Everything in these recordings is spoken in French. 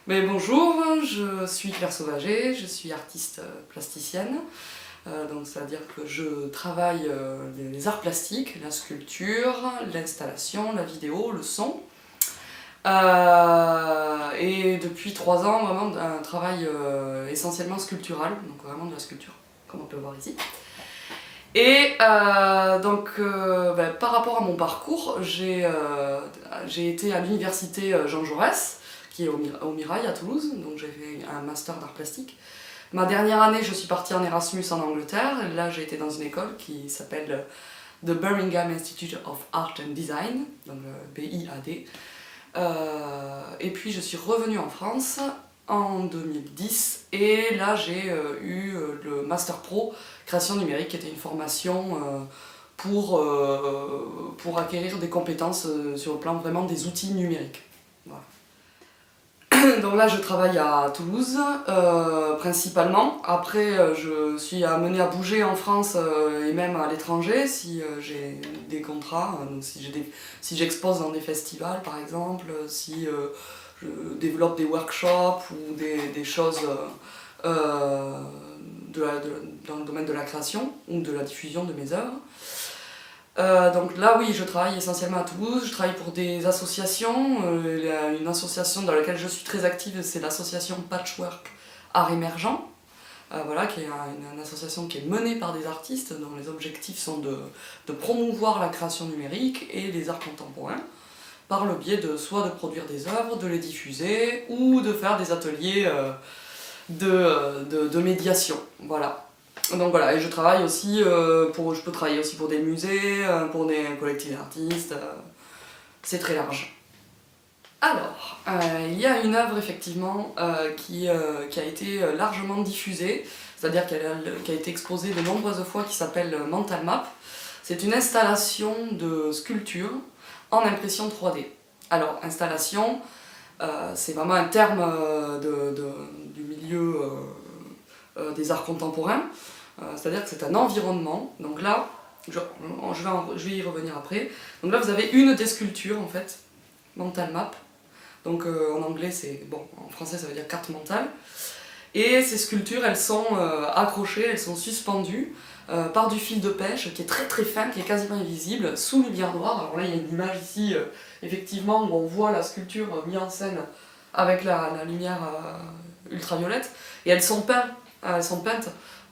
Mais bonjour, je suis Claire Sauvager, je suis artiste plasticienne. Donc c'est-à-dire que je travaille les arts plastiques, la sculpture, l'installation, la vidéo, le son. Et depuis 3 ans, vraiment un travail essentiellement sculptural, donc vraiment de la sculpture, comme on peut voir ici. Et par rapport à mon parcours, j'ai été à l'université Jean Jaurès, qui est au Mirail à Toulouse, donc j'ai fait un master d'art plastique. Ma dernière année, je suis partie en Erasmus en Angleterre, et là j'ai été dans une école qui s'appelle The Birmingham Institute of Art and Design, donc BIAD. Et puis je suis revenue en France en 2010 et là j'ai eu le Master Pro Création numérique qui était une formation pour acquérir des compétences sur le plan vraiment des outils numériques. Voilà. Donc là je travaille à Toulouse principalement. Après je suis amenée à bouger en France et même à l'étranger si j'ai des contrats, donc si j'expose dans des festivals par exemple, si je développe des workshops ou des choses dans le domaine de la création ou de la diffusion de mes œuvres. Donc là oui, je travaille essentiellement à Toulouse, je travaille pour des associations, une association dans laquelle je suis très active, c'est l'association Patchwork Art Émergent, voilà, qui est une association qui est menée par des artistes dont les objectifs sont de promouvoir la création numérique et les arts contemporains par le biais de soit de produire des œuvres, de les diffuser ou de faire des ateliers de médiation, voilà. Donc voilà, et je travaille aussi je peux travailler aussi pour des musées, pour des collectifs d'artistes, c'est très large. Alors, il y a une œuvre effectivement qui a été largement diffusée, c'est-à-dire qui a été exposée de nombreuses fois, qui s'appelle Mental Map. C'est une installation de sculpture en impression 3D. Alors, installation, c'est vraiment un terme du milieu des arts contemporains. C'est-à-dire que c'est un environnement, donc là, je vais y revenir après. Donc là vous avez une des sculptures en fait, mental map, donc en anglais c'est, bon, en français ça veut dire carte mentale, et ces sculptures elles sont accrochées, elles sont suspendues par du fil de pêche qui est très très fin, qui est quasiment invisible, sous lumière noire. Alors là il y a une image ici, effectivement, où on voit la sculpture mise en scène avec la lumière ultraviolette, et elles sont peintes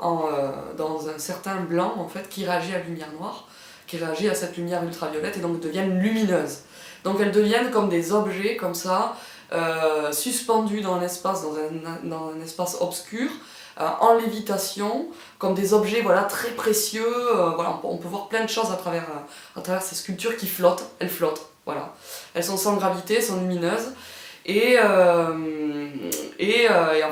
dans un certain blanc en fait, qui réagit à la lumière noire, qui réagit à cette lumière ultraviolette et donc deviennent lumineuses. Donc elles deviennent comme des objets comme ça, suspendus dans l'espace, dans un espace obscur, en lévitation, comme des objets voilà, très précieux. Voilà, on peut voir plein de choses à travers ces sculptures qui flottent, elles flottent. Voilà. Elles sont sans gravité, sont lumineuses. Et en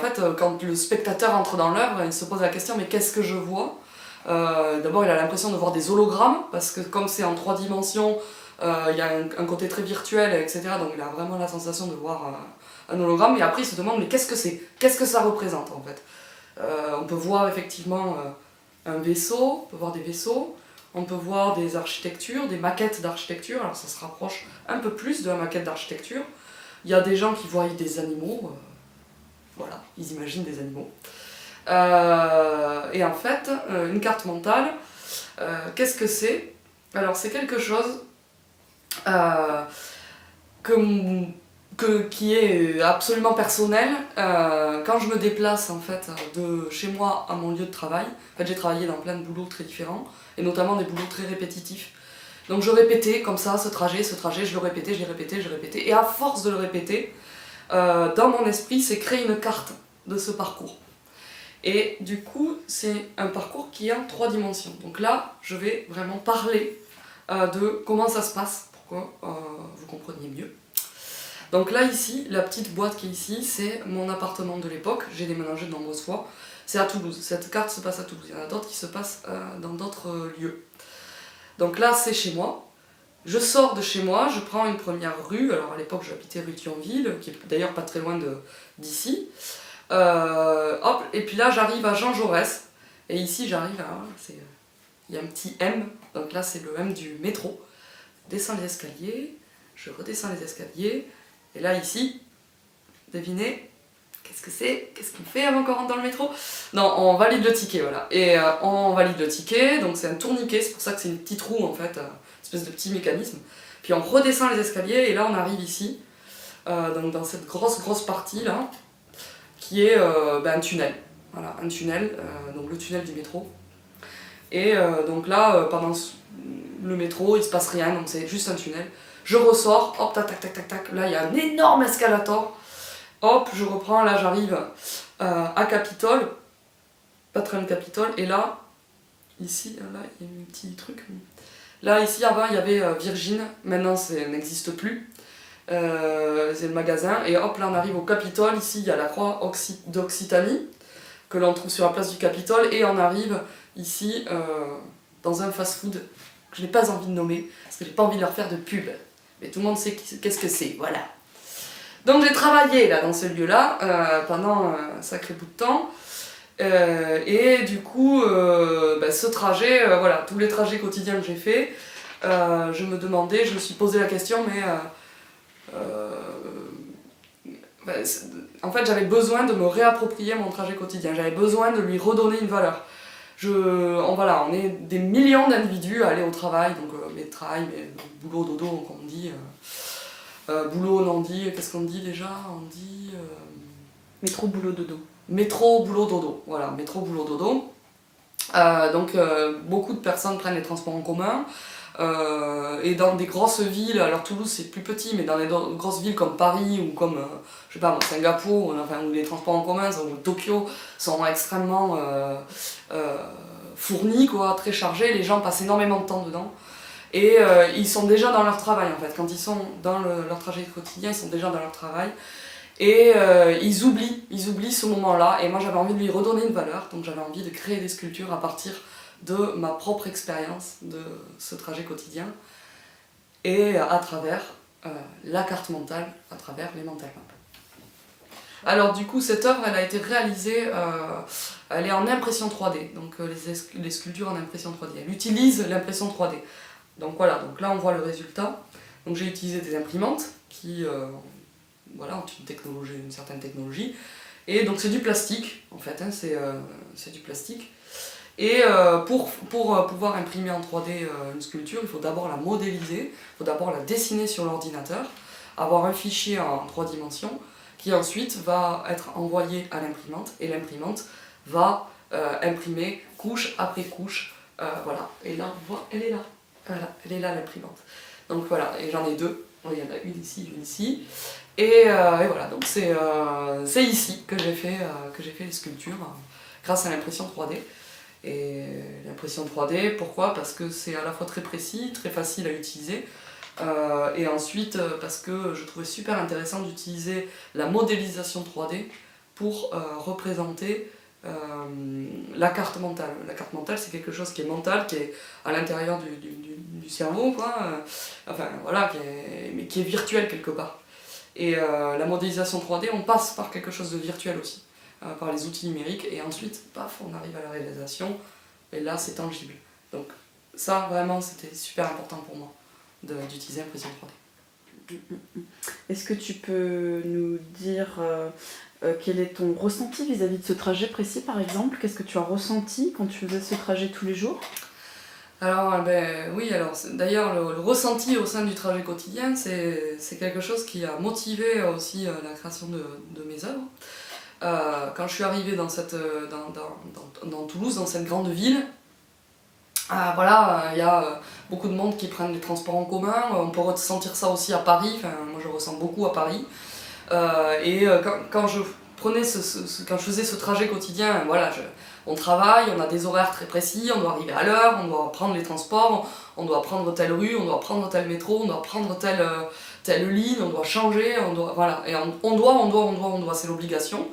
fait, quand le spectateur entre dans l'œuvre, il se pose la question, mais qu'est-ce que je vois ? D'abord, il a l'impression de voir des hologrammes, parce que comme c'est en 3 dimensions, il y a un côté très virtuel, etc. Donc il a vraiment la sensation de voir un hologramme. Et après, il se demande, mais qu'est-ce que c'est ? Qu'est-ce que ça représente, en fait ? On peut voir effectivement un vaisseau, on peut voir des vaisseaux, on peut voir des architectures, des maquettes d'architecture. Alors ça se rapproche un peu plus de la maquette d'architecture. Il y a des gens qui voient des animaux, voilà, ils imaginent des animaux. Et en fait, une carte mentale, qu'est-ce que c'est ? Alors c'est quelque chose qui est absolument personnel. Quand je me déplace en fait, de chez moi à mon lieu de travail, en fait, j'ai travaillé dans plein de boulots très différents, et notamment des boulots très répétitifs. Donc je répétais comme ça ce trajet, je le répétais, et à force de le répéter, dans mon esprit s'est créé une carte de ce parcours. Et du coup, c'est un parcours qui est en 3 dimensions. Donc là, je vais vraiment parler de comment ça se passe, pour que vous compreniez mieux. Donc là, ici, la petite boîte qui est ici, c'est mon appartement de l'époque, j'ai déménagé de nombreuses fois, c'est à Toulouse, cette carte se passe à Toulouse, il y en a d'autres qui se passent dans d'autres lieux. Donc là, c'est chez moi. Je sors de chez moi, je prends une première rue. Alors à l'époque, j'habitais rue Thionville, qui est d'ailleurs pas très loin d'ici. Hop, et puis là, j'arrive à Jean Jaurès. Et ici, j'arrive à... il y a un petit M, donc là, c'est le M du métro. Je descends les escaliers, je redescends les escaliers. Et là, ici, devinez, qu'est-ce que c'est? Qu'est-ce qu'on fait avant qu'on rentre dans le métro? Non, on valide le ticket, voilà. Et on valide le ticket, donc c'est un tourniquet, c'est pour ça que c'est une petite roue en fait, une espèce de petit mécanisme. Puis on redescend les escaliers et là on arrive ici, donc dans cette grosse partie là, qui est un tunnel. Voilà, un tunnel, donc le tunnel du métro. Et donc là, pendant le métro, il se passe rien, donc c'est juste un tunnel. Je ressors, hop, tac, tac, tac, tac, tac, là il y a un énorme escalator. Hop, je reprends, là j'arrive à Capitole, pas très loin de Capitole, et là, ici, là, il y a un petit truc. Là, ici, avant, il y avait Virgin, maintenant ça n'existe plus. C'est le magasin, et hop, là on arrive au Capitole, ici il y a la croix d'Occitanie, que l'on trouve sur la place du Capitole, et on arrive ici dans un fast-food que je n'ai pas envie de nommer, parce que j'ai pas envie de leur faire de pub. Mais tout le monde sait qu'est-ce que c'est, voilà. Donc j'ai travaillé là dans ce lieu-là pendant un sacré bout de temps. Et du coup, ce trajet, voilà, tous les trajets quotidiens que j'ai fait, je me suis posé la question, mais en fait j'avais besoin de me réapproprier mon trajet quotidien, j'avais besoin de lui redonner une valeur. On est des millions d'individus à aller au travail, donc travail, mais boulot, dodo, comme on dit. Boulot, on en dit, qu'est-ce qu'on dit déjà? On dit... Métro, boulot, dodo. Métro, boulot, dodo. Voilà, métro, boulot, dodo. Beaucoup de personnes prennent les transports en commun. Et dans des grosses villes, alors Toulouse c'est plus petit, mais dans les grosses villes comme Paris ou comme je sais pas, Singapour, où les transports en commun ou Tokyo sont extrêmement fournis, quoi, très chargés, les gens passent énormément de temps dedans. Et ils sont déjà dans leur travail en fait, quand ils sont dans leur trajet quotidien, ils sont déjà dans leur travail. Et ils oublient ce moment-là, et moi j'avais envie de lui redonner une valeur, donc j'avais envie de créer des sculptures à partir de ma propre expérience de ce trajet quotidien, et à travers la carte mentale, à travers les mental maps. Alors du coup cette œuvre elle a été réalisée, elle est en impression 3D, donc les sculptures en impression 3D, elle utilise l'impression 3D. Donc voilà, donc là on voit le résultat. Donc j'ai utilisé des imprimantes qui ont une certaine technologie. Et donc c'est du plastique en fait, hein, c'est du plastique. Et pour pouvoir imprimer en 3D une sculpture, il faut d'abord la modéliser, il faut d'abord la dessiner sur l'ordinateur, avoir un fichier en 3 dimensions qui ensuite va être envoyé à l'imprimante, et l'imprimante va imprimer couche après couche. Voilà, et là on voit, elle est là. Voilà, elle est là l'imprimante. Donc voilà, et j'en ai 2. Il y en a une ici, une ici. Et voilà, donc c'est ici que j'ai fait les sculptures grâce à l'impression 3D. Et l'impression 3D, pourquoi? Parce que c'est à la fois très précis, très facile à utiliser. Et ensuite, parce que je trouvais super intéressant d'utiliser la modélisation 3D pour représenter la carte mentale. La carte mentale, c'est quelque chose qui est mental, qui est à l'intérieur du cerveau, quoi. Mais qui est virtuel quelque part. Et la modélisation 3D, on passe par quelque chose de virtuel aussi, par les outils numériques, et ensuite, paf, on arrive à la réalisation, et là, c'est tangible. Donc ça, vraiment, c'était super important pour moi, d'utiliser l'impression 3D. Est-ce que tu peux nous dire quel est ton ressenti vis-à-vis de ce trajet précis, par exemple? Qu'est-ce que tu as ressenti quand tu faisais ce trajet tous les jours? Alors, d'ailleurs, le ressenti au sein du trajet quotidien, c'est quelque chose qui a motivé aussi la création de mes œuvres. Quand je suis arrivée dans Toulouse, dans cette grande ville, il y a beaucoup de monde qui prennent les transports en commun. On peut ressentir ça aussi à Paris, moi je ressens beaucoup à Paris. Quand je faisais ce trajet quotidien, on travaille, on a des horaires très précis, on doit arriver à l'heure, on doit prendre les transports, on doit prendre telle rue, on doit prendre tel métro, on doit prendre telle ligne, on doit changer, on doit, c'est l'obligation.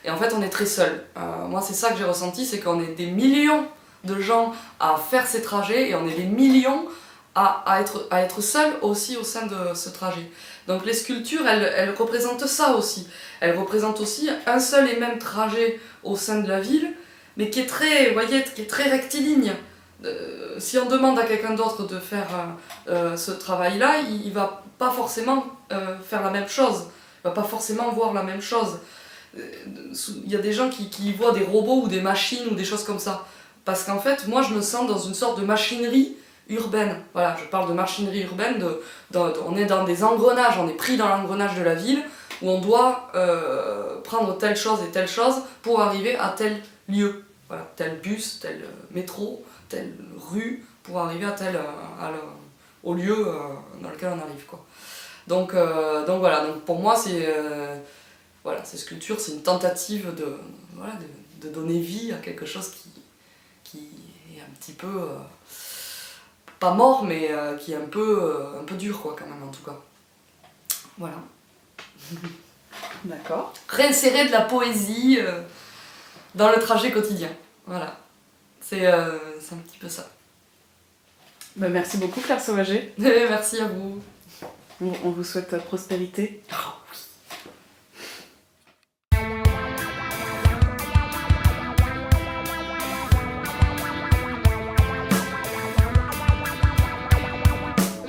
Et en fait on est très seul. Moi c'est ça que j'ai ressenti, c'est qu'on est des millions de gens à faire ces trajets, et on est des millions à être seuls aussi au sein de ce trajet. Donc les sculptures, elles représentent ça aussi. Elles représentent aussi un seul et même trajet au sein de la ville, mais qui est très rectiligne. Si on demande à quelqu'un d'autre de faire ce travail-là, il va pas forcément faire la même chose. Il va pas forcément voir la même chose. il y a des gens qui voient des robots ou des machines ou des choses comme ça. Parce qu'en fait, moi je me sens dans une sorte de machinerie urbaine. Voilà, je parle de machinerie urbaine, on est dans des engrenages, on est pris dans l'engrenage de la ville où on doit prendre telle chose et telle chose pour arriver à tel lieu. Voilà, tel bus, tel métro, telle rue, pour arriver au lieu dans lequel on arrive, quoi. Donc voilà, donc pour moi ces sculptures, c'est une tentative de donner vie à quelque chose qui est un petit peu, pas mort, mais qui est un peu dur, quoi, quand même, en tout cas. Voilà. D'accord. Réinsérer de la poésie dans le trajet quotidien. Voilà. C'est un petit peu ça. Bah, merci beaucoup Claire Sauvager. Merci à vous. On vous souhaite prospérité.